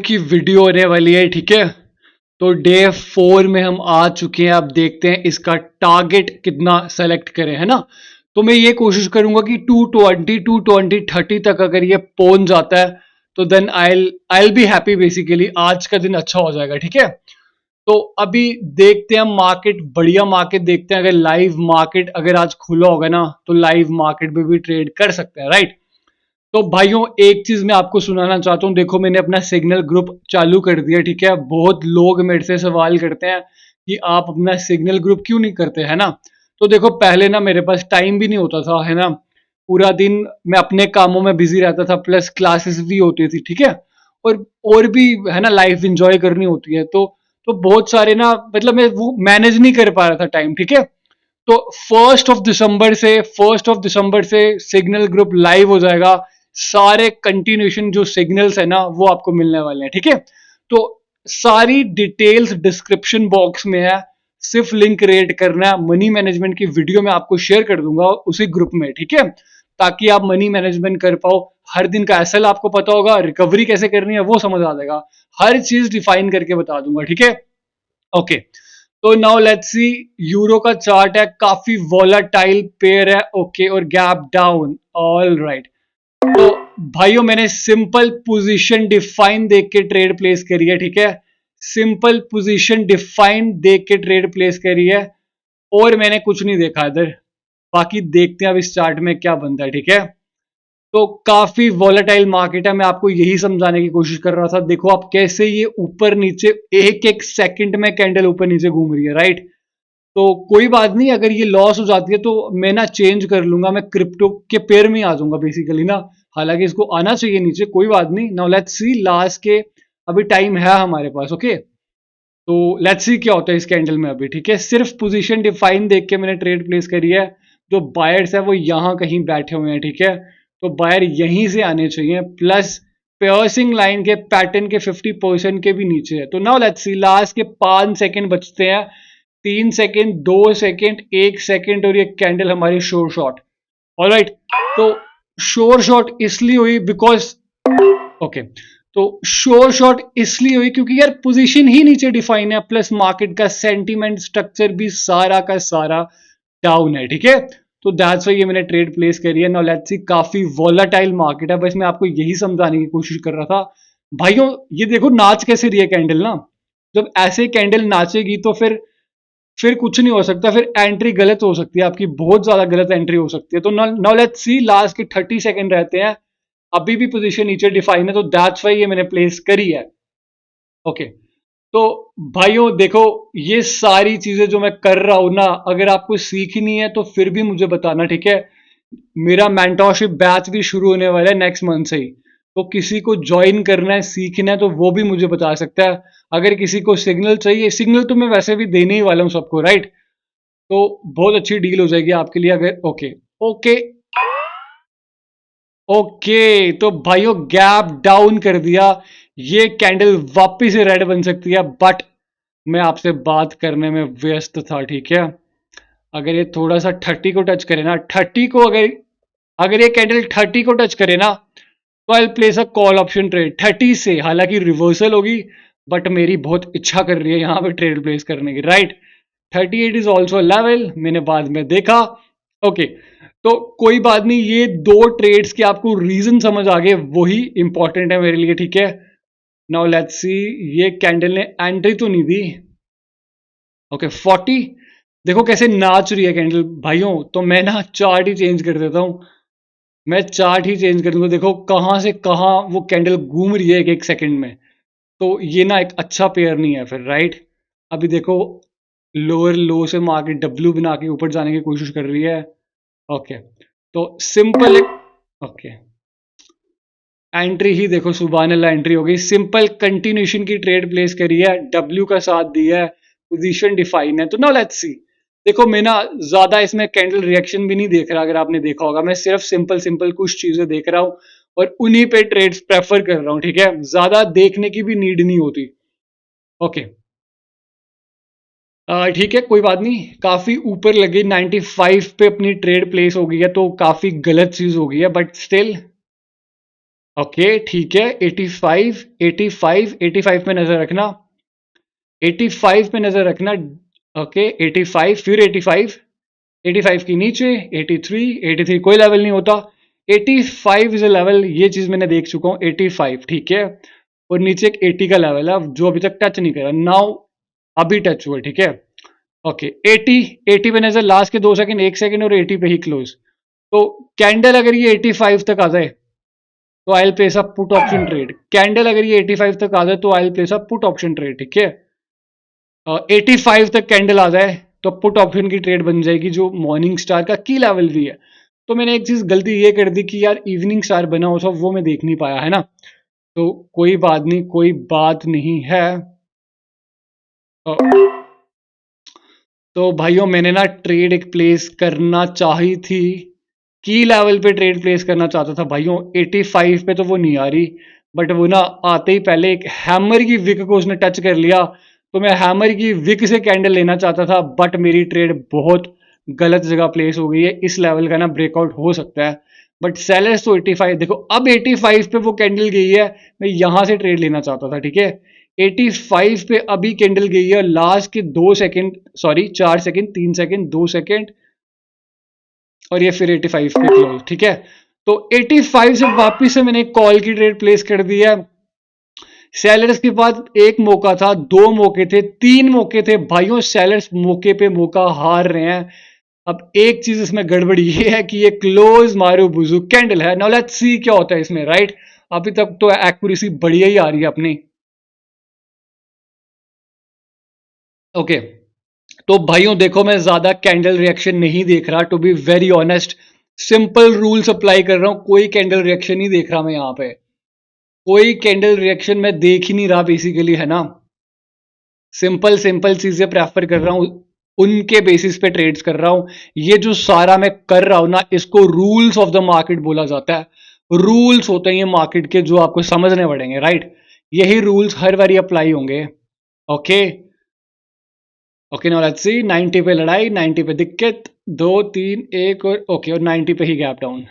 की वीडियो होने वाली है, ठीक है। तो डे 4 में हम आ चुके हैं। अब देखते हैं इसका टारगेट कितना सेलेक्ट करें, है ना। तो मैं ये कोशिश करूंगा कि 220 तक अगर ये पहुंच जाता है तो then I be happy. Basically आज का दिन अच्छा हो जाएगा, ठीक है। तो अभी देखते हैं मार्केट, बढ़िया मार्केट देखते हैं। अगर लाइव मार्केट अगर आज खुला होगा ना तो लाइव मार्केट में भी ट्रेड कर सकते हैं, राइट। तो भाइयों एक चीज मैं आपको सुनाना चाहता हूँ। देखो मैंने अपना सिग्नल ग्रुप चालू कर दिया, ठीक है। बहुत लोग मेरे से सवाल करते हैं कि आप अपना सिग्नल ग्रुप क्यों नहीं करते, है ना। तो देखो पहले ना मेरे पास टाइम भी नहीं होता था, है ना। पूरा दिन मैं अपने कामों में बिजी रहता था, प्लस क्लासेस भी होती थी, ठीक है। और भी है ना, लाइफ इंजॉय करनी होती है। तो बहुत सारे ना, मतलब मैं वो मैनेज नहीं कर पा रहा था टाइम, ठीक है। तो फर्स्ट ऑफ दिसंबर से सिग्नल ग्रुप लाइव हो जाएगा। सारे कंटिन्यूशन जो सिग्नल्स है ना वो आपको मिलने वाले हैं, ठीक है। तो सारी डिटेल्स डिस्क्रिप्शन बॉक्स में है। सिर्फ लिंक रेट करना है। मनी मैनेजमेंट की वीडियो मैं आपको शेयर कर दूंगा उसी ग्रुप में, ठीक है। ताकि आप मनी मैनेजमेंट कर पाओ। हर दिन का एसएल आपको पता होगा, रिकवरी कैसे करनी है वो समझ आ जाएगा। हर चीज डिफाइन करके बता दूंगा, ठीक है। ओके। तो नाउ लेट्स सी। यूरो का चार्ट है, काफी वॉलेटाइल पेयर है, ओके। और गैप डाउन, ऑल राइट। तो भाइयों मैंने सिंपल पोजीशन डिफाइन देख के ट्रेड प्लेस करी है, ठीक है। सिंपल पोजीशन डिफाइन देख के ट्रेड प्लेस करी है। और मैंने कुछ नहीं देखा इधर। बाकी देखते हैं अब इस चार्ट में क्या बनता है, ठीक है। तो काफी वॉलेटाइल मार्केट है। मैं आपको यही समझाने की कोशिश कर रहा था। देखो आप कैसे ये ऊपर नीचे एक एक सेकंड में कैंडल ऊपर नीचे घूम रही है, राइट। तो कोई बात नहीं, अगर ये लॉस हो जाती है तो मैं ना चेंज कर लूंगा। मैं क्रिप्टो के पेयर में आ जाऊंगा बेसिकली ना। हालांकि इसको आना चाहिए नीचे, कोई बात नहीं। नाउ लेट्स सी लास्ट के, अभी टाइम है हमारे पास, ओके। तो लेट्स सी क्या होता है इस कैंडल में अभी, ठीक है। सिर्फ पोजीशन डिफाइन देख के मैंने ट्रेड प्लेस करी है। जो बायर्स है वो यहां कहीं बैठे हुए हैं, ठीक है। तो बायर यहीं से आने चाहिए, प्लस पेयर्सिंग लाइन के पैटर्न के 50% के भी नीचे है। तो नाउ लेट्स सी लास्ट के 5 सेकंड बचते हैं। 3 सेकंड, 2 सेकंड, 1 सेकंड, और ये कैंडल हमारी शोर शॉट, ऑलराइट। तो शोर शॉट इसलिए हुई बिकॉज, ओके। तो शोर शॉट इसलिए हुई क्योंकि यार पोजीशन ही नीचे डिफाइन है, प्लस मार्केट का सेंटीमेंट स्ट्रक्चर भी सारा का सारा डाउन है, ठीक है। तो दैट्स वाई ये मैंने ट्रेड प्लेस करी है। नाउ लेट्स सी, काफी वॉलेटाइल मार्केट है। बस मैं आपको यही समझाने की कोशिश कर रहा था। भाइयों ये देखो नाच कैसे रही है कैंडल ना। जब ऐसे कैंडल नाचेगी तो फिर कुछ नहीं हो सकता। फिर एंट्री गलत हो सकती है आपकी, बहुत ज्यादा गलत एंट्री हो सकती है। तो नाउ लेट्स सी, लास्ट के 30 सेकंड रहते हैं। अभी भी पोजीशन नीचे डिफाइन है, तो दैट्स वाई ये मैंने प्लेस करी है, ओके। तो भाइयों देखो, ये सारी चीजें जो मैं कर रहा हूं ना, अगर आपको सीखनी है तो फिर भी मुझे बताना, ठीक है। मेरा मेंटोरशिप बैच भी शुरू होने वाला है नेक्स्ट मंथ से ही। तो किसी को ज्वाइन करना है, सीखना है, तो वो भी मुझे बता सकता है। अगर किसी को सिग्नल चाहिए, सिग्नल तो मैं वैसे भी देने ही वाला हूं सबको, राइट। तो बहुत अच्छी डील हो जाएगी आपके लिए अगर, ओके। ओके। ओके तो भाइयों गैप डाउन कर दिया। ये कैंडल वापिस से रेड बन सकती है, बट मैं आपसे बात करने में व्यस्त था, ठीक है। अगर ये थोड़ा सा 30 को टच करे ना, 30 को अगर अगर ये कैंडल 30 को टच करे ना, तो I place a call option trade 30 से। हालांकि रिवर्सल होगी, बट मेरी बहुत इच्छा कर रही है यहां पे ट्रेड प्लेस करने की, राइट। 38 इज ऑल्सो लेवल, मैंने बाद में देखा, ओके। तो कोई बात नहीं, ये दो ट्रेड्स के आपको रीजन समझ आ गए, वही इंपॉर्टेंट है मेरे लिए, ठीक है। नाउ लेट्स सी, ये कैंडल ने एंट्री तो नहीं दी, ओके। 40, देखो कैसे नाच रही है कैंडल भाइयों। तो मैं ना चार्ट ही चेंज कर देता हूं। मैं चार्ट ही चेंज कर दूंगा। देखो कहां से कहां वो कैंडल घूम रही है एक एक सेकंड में। तो ये ना एक अच्छा पेयर नहीं है फिर, राइट। अभी देखो लोअर लो से मार्केट डब्ल्यू बना के ऊपर जाने की कोशिश कर रही है, ओके। तो सिंपल एक, ओके, एंट्री ही देखो सुबह एंट्री हो गई। सिंपल कंटिन्यूशन की ट्रेड प्लेस करी है, डब्ल्यू का साथ दिया है, पोजीशन डिफाइन है। तो नाउ लेट्स सी, देखो मैं ना ज्यादा इसमें कैंडल रिएक्शन भी नहीं देख रहा, अगर आपने देखा होगा। मैं सिर्फ सिंपल सिंपल कुछ चीजें देख रहा हूं और उन्हीं पे ट्रेड्स प्रेफर कर रहा हूं, ठीक है। ज्यादा देखने की भी नीड नहीं होती, ओके। ठीक है, कोई बात नहीं। काफी ऊपर लगी 95 पे अपनी ट्रेड प्लेस हो गई है, तो काफी गलत चीज हो गई है, बट स्टिल, ओके ठीक है, 85 85 85 पे नजर रखना, 85 पे नजर रखना। ओके 85, फिर 85, 85 की नीचे 83, 83 कोई लेवल नहीं होता, 85 इज अ लेवल, ये चीज मैंने देख चुका हूँ, 85 ठीक है। और नीचे एक 80 का लेवल है जो अभी तक टच नहीं करा, नाउ अभी टच हुआ, ठीक है। ओके 80, 80 पे नजर, लास्ट के 2 सेकंड, 1 सेकंड और 80 पे ही क्लोज। तो कैंडल अगर ये 85 तक आ जाए तो I place a put option trade, candle अगर ये 85 तक आ जाए तो I place a put option trade, ठीक है। 85 तक कैंडल आ जाए तो पुट ऑप्शन की ट्रेड बन जाएगी, जो मॉर्निंग स्टार का की लेवल भी है। तो मैंने एक चीज गलती ये कर दी कि यार इवनिंग स्टार बना हो सब वो मैं देख नहीं पाया, है ना। तो कोई बात नहीं, कोई बात नहीं है। अ, तो भाइयों मैंने ना ट्रेड एक प्लेस करना चाही थी, की लेवल पे ट्रेड प्लेस करना चाहता था भाइयों, 85 पे तो वो नहीं आ रही, बट वो ना आते ही पहले एक हैमर की विक को उसने टच कर लिया, तो मैं हैमर की विक से कैंडल लेना चाहता था, बट मेरी ट्रेड बहुत गलत जगह प्लेस हो गई है, इस लेवल का ना ब्रेकआउट हो सकता है। बट सेलर्स तो 85, देखो अब 85 पे वो कैंडल गई है, मैं यहां से ट्रेड लेना चाहता था, ठीक है। 85 पे अभी कैंडल गई है, लास्ट के 2 second, sorry 4 second, 3 second, 2 second, और ये फिर 85 पे क्लोज, ठीक है। तो 85 से वापस से मैंने कॉल की ट्रेड प्लेस कर दी है। सेलर्स के पास एक मौका था, दो मौके थे, तीन मौके थे भाइयों, सेलर्स मौके पे मौका हार रहे हैं। अब एक चीज इसमें गड़बड़ी ये है कि ये क्लोज मारू बुजू कैंडल है, नाउ लेट्स सी क्या होता है इसमें, राइट। अभी तक तो एक्यूरेसी बढ़िया ही आ रही है अपनी। ओके तो भाइयों देखो, मैं ज्यादा कैंडल रिएक्शन नहीं देख रहा, to be very honest, simple rules apply कर रहा हूं, कोई कैंडल रिएक्शन नहीं देख रहा मैं यहाँ पे, कोई कैंडल रिएक्शन मैं देख ही नहीं रहा बेसिकली, है ना। सिंपल सिंपल चीजें प्रेफर कर रहा हूं, उनके बेसिस पे ट्रेड्स कर रहा हूं। ये जो सारा मैं कर रहा हूं ना, इसको रूल्स ऑफ द मार्केट बोला जाता है। रूल्स होते हैं ये मार्केट के जो आपको समझने पड़ेंगे, राइट। यही रूल्स हर बारी अप्लाई होंगे। Okay okay now let's see, 90 पे लड़ाई, 90 पे दिक्कत, 2 3 1 और ओके, और 90 पे ही गैप डाउन।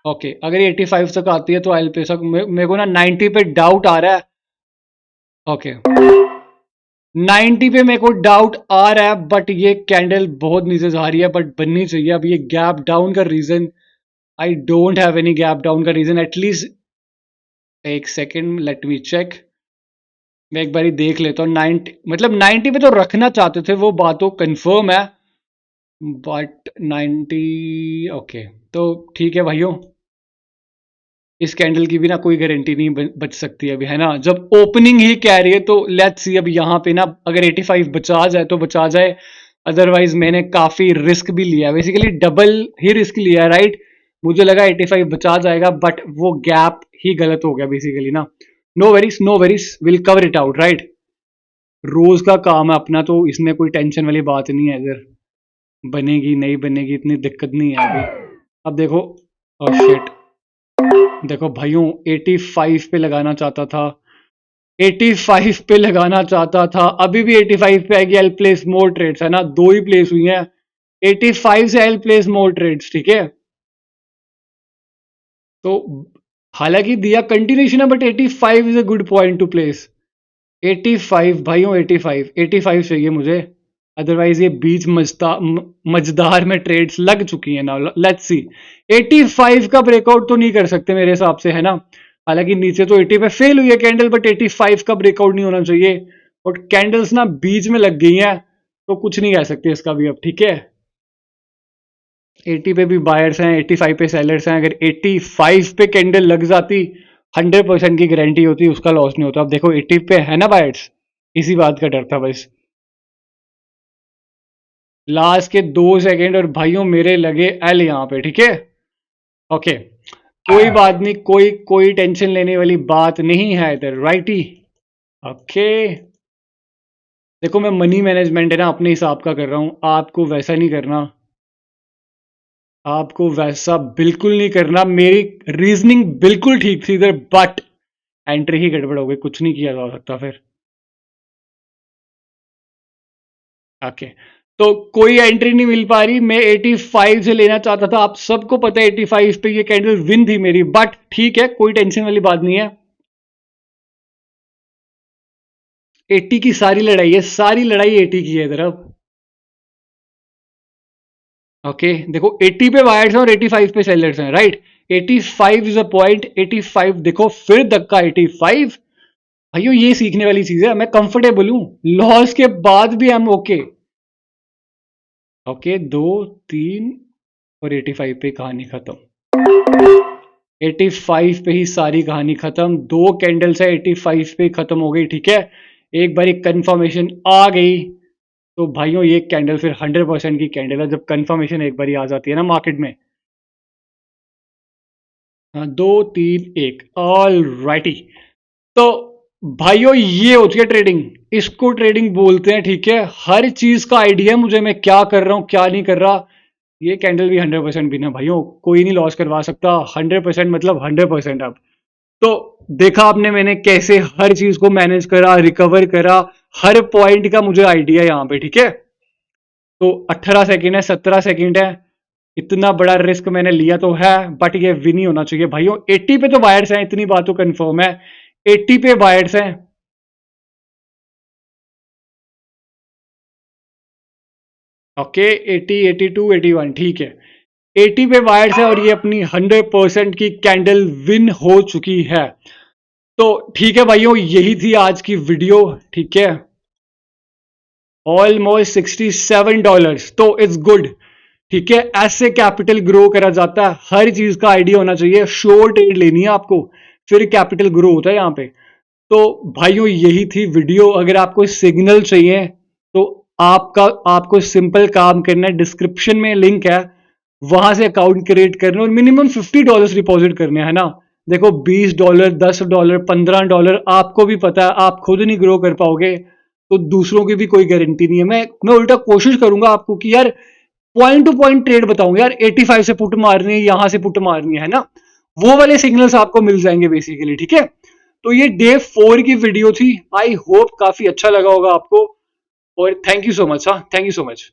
ओके अगर ये 85 तक आती है तो आई पे सक, मेरे को ना 90 पे डाउट आ रहा है। ओके 90 पे मेरे को डाउट आ रहा है, बट ये कैंडल बहुत नीचे जा रही है, बट बननी चाहिए। अब ये गैप डाउन का reason, I don't have any gap down का रीजन एटलीस्ट। एक सेकेंड लेट मी चेक, मैं एक बारी देख लेता हूँ। 90 मतलब 90 पे तो रखना चाहते थे, वो बात तो कंफर्म है, बट 90 ओके। तो ठीक है भाइयों, इस कैंडल की भी ना कोई गारंटी नहीं बच सकती अभी, है ना। जब ओपनिंग ही कह रही है तो लेट्स सी, अब यहाँ पे ना अगर 85 बचा जाए तो बचा जाए, अदरवाइज मैंने काफी रिस्क भी लिया, बेसिकली डबल ही रिस्क लिया, राइट। मुझे लगा 85 बचा जाएगा, बट वो गैप ही गलत हो गया बेसिकली ना। No worries, no worries, will cover it out, right. रोज का काम है अपना, तो इसमें कोई टेंशन वाली बात नहीं है इधर, बनेगी नहीं बनेगी इतनी दिक्कत नहीं है अभी। अब देखो, शिट, देखो भाइयों 85 पे लगाना चाहता था, 85 पे लगाना चाहता था, अभी भी 85 पे आएगी, एल प्लेस मोर ट्रेड्स, है ना, दो ही प्लेस हुई हैं, 85 से एल प्लेस मोर ट्रेड्स, ठीक है। तो हालांकि दिया कंटिन्यूशन है, but 85 is a good point two place. 85 भाइयों, 85 85 चाहिए मुझे, अदरवाइज ये बीच मजदार में ट्रेड्स लग चुकी हैं ना, लेट्स सी। 85 का ब्रेकआउट तो नहीं कर सकते मेरे हिसाब से, है ना। हालांकि नीचे तो 80 पे फेल हुई है कैंडल, बट 85 का ब्रेकआउट नहीं होना चाहिए, और कैंडल्स ना बीच में लग गई हैं, तो कुछ नहीं कह सकते इसका भी अब, ठीक है। 80 पे भी बायर्स हैं, 85 पे सेलर्स हैं, अगर 85 पे कैंडल लग जाती, 100% की गारंटी होती, उसका लॉस नहीं होता। अब देखो 80 पे है ना बायर्स, इसी बात का डर था बस। लास्ट के 2 सेकेंड और भाइयों मेरे लगे एल यहाँ पे, ठीक है। ओके कोई बात नहीं, कोई कोई टेंशन लेने वाली बात नहीं है इधर, राइटी। ओके देखो, मैं मनी मैनेजमेंट है ना अपने हिसाब का कर रहा हूं, आपको वैसा नहीं करना, आपको वैसा बिल्कुल नहीं करना। मेरी रीजनिंग बिल्कुल ठीक थी इधर, बट एंट्री ही गड़बड़ हो गई, कुछ नहीं किया जा सकता फिर। ओके तो कोई एंट्री नहीं मिल पा रही, मैं 85 से लेना चाहता था, आप सबको पता है 85 पे ये कैंडल विन थी मेरी, बट ठीक है, कोई टेंशन वाली बात नहीं है। 80 की सारी लड़ाई है, सारी लड़ाई 80 की है इधर। अब ओके देखो 80 पे बायर्स हैं और 85 पे सेलर्स हैं, राइट। 85 इज अ पॉइंट, 85 देखो फिर धक्का 85। भाइयों ये सीखने वाली चीज है, मैं कंफर्टेबल हूं लॉस के बाद भी, हम ओके। ओके 2 3 और 85 पे कहानी खत्म। 85 पे ही सारी कहानी खत्म, दो कैंडल्स है 85 पे खत्म हो गई, ठीक है। एक बार एक कंफर्मेशन आ गई तो भाइयों ये कैंडल फिर 100% की कैंडल है, जब कंफर्मेशन एक बार आ जाती है ना मार्केट में। हाँ, 2 3 1 ऑल राइटी। तो भाइयों ये होती है ट्रेडिंग, इसको ट्रेडिंग बोलते हैं, ठीक है। हर चीज का आइडिया मुझे, मैं क्या कर रहा हूं क्या नहीं कर रहा। ये कैंडल भी 100% बिना भाइयों, कोई नहीं लॉस करवा सकता। 100% मतलब 100%। अब तो देखा आपने मैंने कैसे हर चीज को मैनेज करा, रिकवर करा, हर पॉइंट का मुझे आइडिया यहाँ पे, ठीक है। तो 18 सेकेंड है, 17 सेकेंड है, इतना बड़ा रिस्क मैंने लिया तो है, बट ये विन ही होना चाहिए भाइयों। 80 पे तो बायर्स हैं, इतनी बात तो कंफर्म है, 80 पे बायर्स हैं। ओके 80 82 81 ठीक है, 80 पे बायर्स है और ये अपनी 100% की कैंडल विन हो चुकी है। तो ठीक है भाइयों, यही थी आज की वीडियो, ठीक है। ऑलमोस्ट $67, तो इट्स गुड, ठीक है। ऐसे कैपिटल ग्रो करा जाता है, हर चीज का आइडिया होना चाहिए, श्योर ट्रेड लेनी है आपको, फिर कैपिटल ग्रो होता है यहाँ पे। तो भाइयों यही थी वीडियो, अगर आपको सिग्नल चाहिए तो आपको सिंपल काम करना है, डिस्क्रिप्शन में लिंक है, वहां से अकाउंट क्रिएट करना और मिनिमम $50 डिपॉजिट करने हैं ना। देखो $20 $10 $15 आपको भी पता है, आप खुद नहीं ग्रो कर पाओगे तो दूसरों की भी कोई गारंटी नहीं है। मैं उल्टा कोशिश करूंगा आपको कि यार पॉइंट टू पॉइंट ट्रेड बताऊंगा, यार 85 से पुट मारनी है, यहां से पुट मारनी है ना, वो वाले सिग्नल्स आपको मिल जाएंगे बेसिकली, ठीक है। तो ये डे 4 की वीडियो थी, आई होप काफी अच्छा लगा होगा आपको, और थैंक यू सो मच। हाँ थैंक यू सो मच।